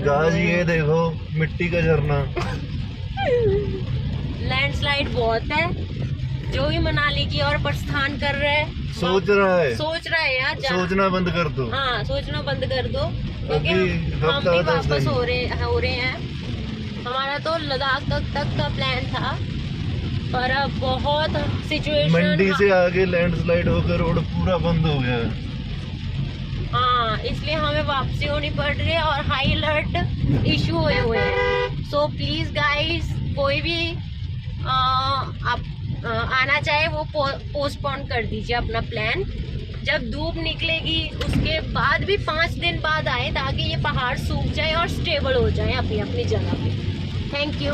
Guys ये देखो मिट्टी का झरना। लैंडस्लाइड बहुत है। जो भी मनाली की ओर प्रस्थान कर रहे हैं सोच रहा है यार सोचना बंद कर दो। हाँ, सोचना बंद कर दो, क्योंकि हम हफ्ता भी 10 वापस दिन। हो रहे हैं। हमारा तो लद्दाख तक का प्लान था, पर अब बहुत सिचुएशन मंडी से आगे लैंडस्लाइड होकर रोड पूरा बंद हो गया। हाँ, इसलिए हमें वापसी होनी पड़ रही है और हाई अलर्ट इशू हुए हैं। सो प्लीज गाइस, कोई भी आप आना चाहे वो पोस्टपोन कर दीजिए अपना प्लान। जब धूप निकलेगी उसके बाद भी 5 दिन बाद आए, ताकि ये पहाड़ सूख जाए और स्टेबल हो जाए अपनी अपनी जगह पे। Thank you.